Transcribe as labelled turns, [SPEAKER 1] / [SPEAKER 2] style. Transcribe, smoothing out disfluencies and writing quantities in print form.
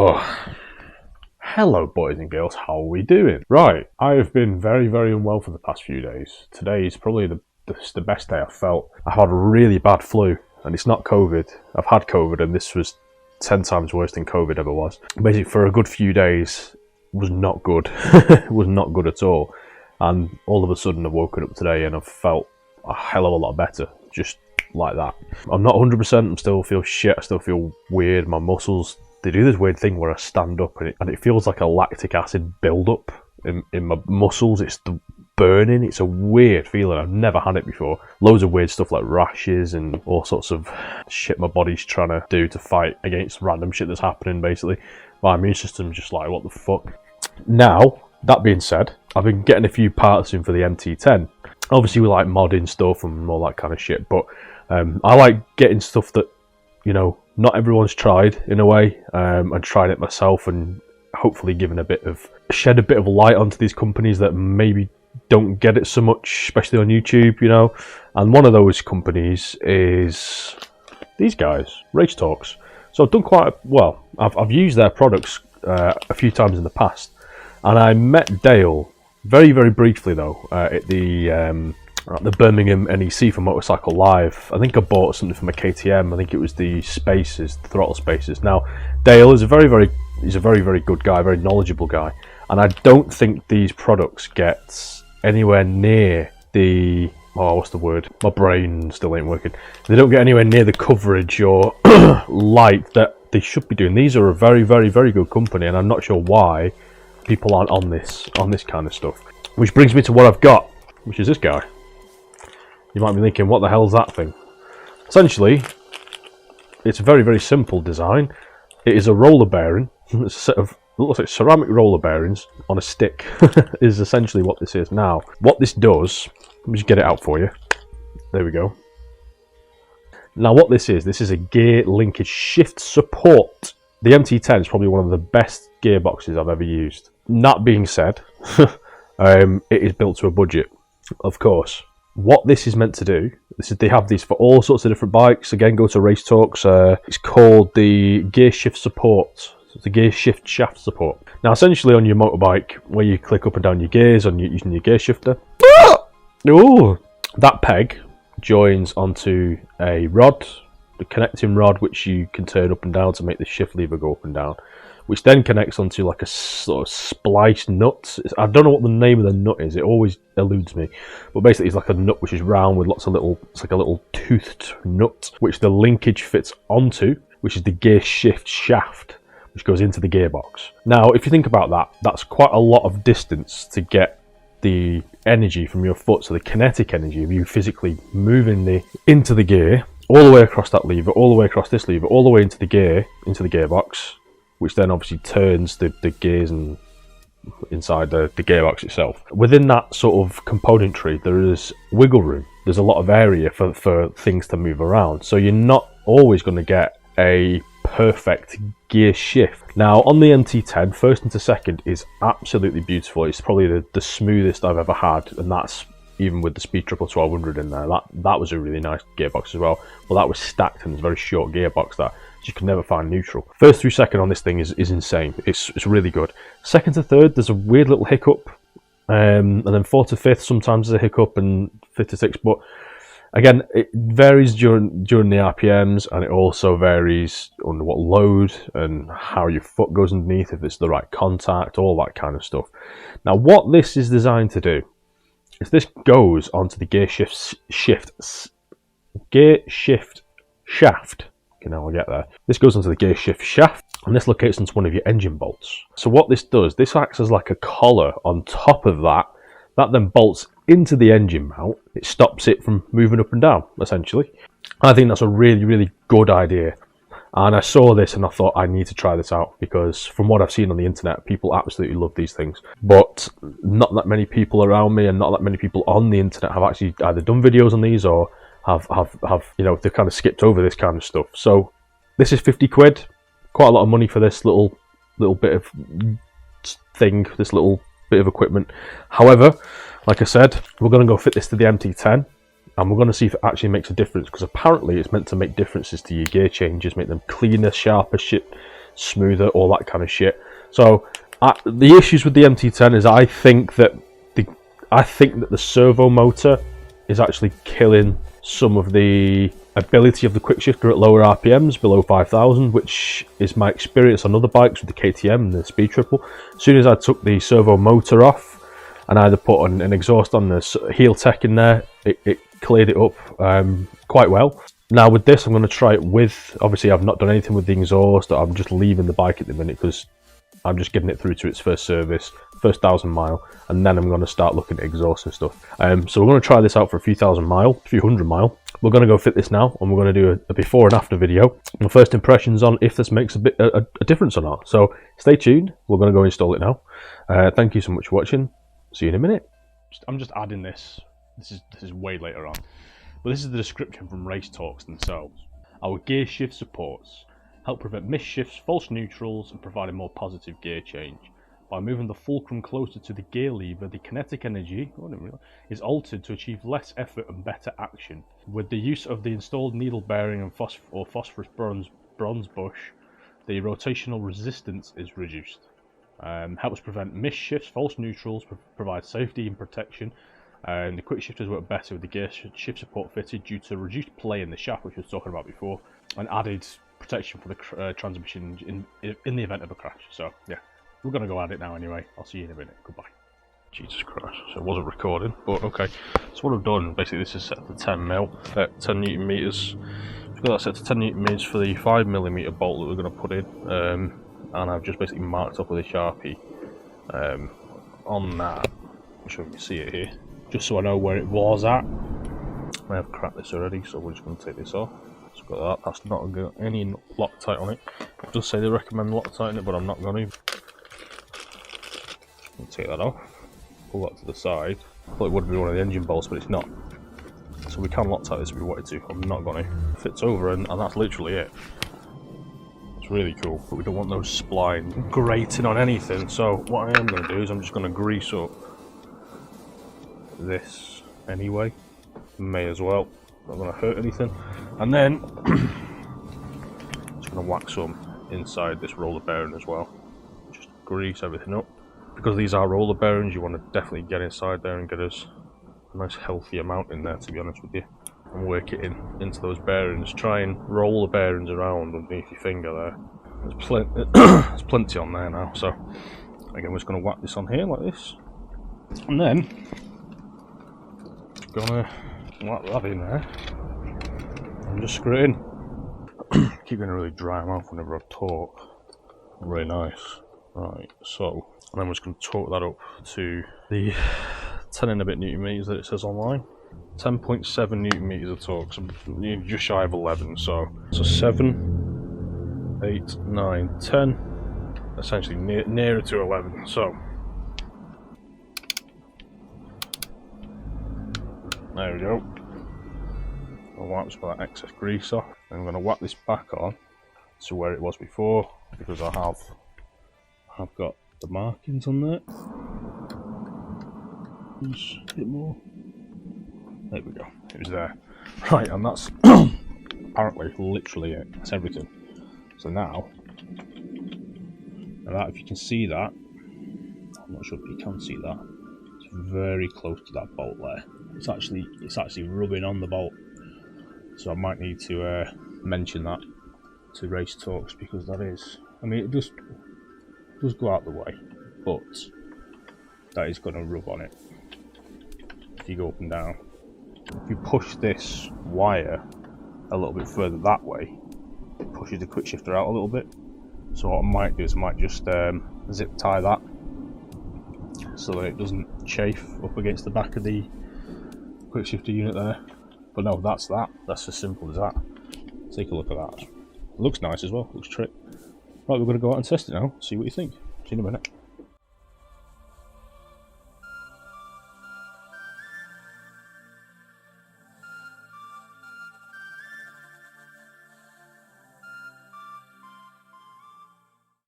[SPEAKER 1] Oh, hello boys and girls, how are we doing? Right, I have been very unwell for the past few days. Today is probably the best day I've felt. I had a really bad flu, and it's not COVID. I've had COVID, and this was 10 times worse than COVID ever was. Basically, for a good few days, was not good. It was not good at all. And all of a sudden, I've woken up today and I've felt a hell of a lot better, just like that. I'm not 100%, I still feel shit, I still feel weird. My muscles, they do this weird thing where I stand up and it feels like a lactic acid build-up in my muscles. It's burning, it's a weird feeling. I've never had it before. Loads of weird stuff like rashes and all sorts of shit my body's trying to do to fight against random shit that's happening, basically. My immune system's just like, what the fuck? Now, that being said, I've been getting a few parts in for the MT10. Obviously we like modding stuff and all that kind of shit, but I like getting stuff that, you know, not everyone's tried in a way, and trying it myself and hopefully shed a bit of light onto these companies that maybe don't get it so much, especially on YouTube, you know. And one of those companies is these guys, Racetorx. So I've done quite well. I've used their products a few times in the past, and I met Dale very briefly though at the Birmingham NEC for Motorcycle Live. I think I bought something from a KTM. I think it was the Spaces, the throttle Spaces. Now, Dale is a very good guy, very knowledgeable guy, and I don't think these products get anywhere near the what's the word? My brain still ain't working. They don't get anywhere near the coverage or light that they should be doing. These are a very good company, and I'm not sure why people aren't on this kind of stuff. Which brings me to what I've got, which is this guy. You might be thinking, what the hell is that thing? Essentially, it's a very simple design. It is a roller bearing. It's a set of, it looks like ceramic roller bearings on a stick is essentially what this is. Now, what this does, let me just get it out for you. There we go. Now what this is a gear linkage shift support. The MT10 is probably one of the best gearboxes I've ever used. That being said, it is built to a budget, of course. What this is meant to do, they have these for all sorts of different bikes. Again, go to Racetorx. It's called the gear shift support. So it's the gear shift shaft support. Now, essentially on your motorbike, where you click up and down your gears using your gear shifter, that peg joins onto a rod, the connecting rod, which you can turn up and down to make the shift lever go up and down, which then connects onto like a sort of spliced nut. I don't know what the name of the nut is, it always eludes me, but basically it's like a nut which is round with lots of little, it's like a little toothed nut, which the linkage fits onto, which is the gear shift shaft, which goes into the gearbox. Now, if you think about that, that's quite a lot of distance to get the energy from your foot, so the kinetic energy of you physically moving into the gear, all the way across that lever, all the way across this lever, all the way into the gearbox, which then obviously turns the gears and inside the gearbox itself. Within that sort of componentry, there is wiggle room. There's a lot of area for things to move around. So you're not always going to get a perfect gear shift. Now, on the MT10, first into second is absolutely beautiful. It's probably the smoothest I've ever had, and that's even with the Speed Triple 1200 in there. That was a really nice gearbox as well. Well, that was stacked and it's a very short gearbox that you can never find neutral. First through second on this thing is insane. It's really good. Second to third, there's a weird little hiccup, and then fourth to fifth sometimes there's a hiccup, and fifth to sixth. But again, it varies during the RPMs, and it also varies on what load and how your foot goes underneath, if it's the right contact, all that kind of stuff. Now, what this is designed to do is this goes onto the gear shift shaft. Okay, now I'll get there. This goes onto the gear shift shaft, and this locates into one of your engine bolts. So what this does, this acts as like a collar on top of that then bolts into the engine mount. It stops it from moving up and down, essentially. I think that's a really good idea. And I saw this and I thought, I need to try this out, because from what I've seen on the internet, people absolutely love these things. But not that many people around me and not that many people on the internet have actually either done videos on these or have you know, they've kind of skipped over this kind of stuff. So this is 50 quid, quite a lot of money for this little bit of thing, this little bit of equipment. However, like I said, we're going to go fit this to the MT10, and we're going to see if it actually makes a difference, because apparently it's meant to make differences to your gear changes, make them cleaner, sharper, smoother, all that kind of shit. So the issues with the MT10 is I think that the servo motor is actually killing some of the ability of the quick shifter at lower RPMs below 5,000, which is my experience on other bikes with the KTM and the Speed Triple. As soon as I took the servo motor off and either put an exhaust on the heel tech in there, it cleared it up quite well. Now with this, I'm going to try it with, obviously I've not done anything with the exhaust. I'm just leaving the bike at the minute because I'm just getting it through to its first service, first 1,000 mile, and then I'm going to start looking at exhaust and stuff. So we're going to try this out for a few hundred mile. We're going to go fit this now, and we're going to do a before and after video. My first impressions on if this makes a difference or not. So stay tuned. We're going to go install it now. Thank you so much for watching. See you in a minute. I'm just adding this. This is way later on, but this is the description from Racetorx themselves. Our gear shift supports help prevent misshifts, false neutrals, and provide a more positive gear change. By moving the fulcrum closer to the gear lever, the kinetic energy is altered to achieve less effort and better action. With the use of the installed needle bearing and phosphorus bronze bush, the rotational resistance is reduced. Helps prevent misshifts, false neutrals, provide safety and protection. And the quick shifters work better with the gear shift support fitted due to reduced play in the shaft, which we were talking about before, and added protection for the transmission in the event of a crash. So yeah, we're going to go at it now anyway. I'll see you in a minute. Goodbye. Jesus Christ, so it wasn't recording, but okay. So what I've done, basically this is set to 10 mil at 10 Newton meters. We've got that set to 10 Newton meters for the 5mm bolt that we're going to put in. And I've just basically marked up with a Sharpie on that. I'm sure you can see it here, just so I know where it was at. I have cracked this already, so we're just going to take this off. So got that. That's not got any Loctite on it. It does say they recommend Loctite in it, but I'm not going to. Take that off. Pull that to the side. I thought it would be one of the engine bolts, but it's not. So we can Loctite this if we wanted to. I'm not going to. Fits over, and that's literally it. It's really cool, but we don't want those spline grating on anything. So what I am going to do is I'm just going to grease up this anyway. May as well. Not going to hurt anything. And then just going to whack some inside this roller bearing as well. Just grease everything up. Because these are roller bearings, you want to definitely get inside there and get us a nice healthy amount in there, to be honest with you. And work it into those bearings. Try and roll the bearings around underneath your finger there. There's plenty on there now. So again, we're just going to whack this on here like this. And then gonna whack that in there and just screw it in. Keep going to really dry them off whenever I talk. Really nice. Right, so and then we're just going to torque that up to the 10 and a bit Newton meters that it says online. 10.7 Newton meters of torque, so just shy of 11. So 7, 8, 9, 10, essentially nearer to 11. So there we go. I'll wipe some of that excess grease off. And I'm going to whack this back on to where it was before, because I have got the markings on there. Just a bit more. There we go. It was there. Right, and that's apparently literally it. That's everything. So now that, if you can see that, I'm not sure if you can see that. It's very close to that bolt there. It's actually rubbing on the bolt. So I might need to mention that to Racetorx, because that is, I mean, it does go out the way, but that is going to rub on it if you go up and down. If you push this wire a little bit further that way, it pushes the quick shifter out a little bit. So what I might do is I might just zip tie that so that it doesn't chafe up against the back of the quick shifter unit there. But no, that's that. That's as simple as that. Take a look at that. It looks nice as well. Looks trick. Right, we're going to go out and test it now. See what you think. See you in a minute.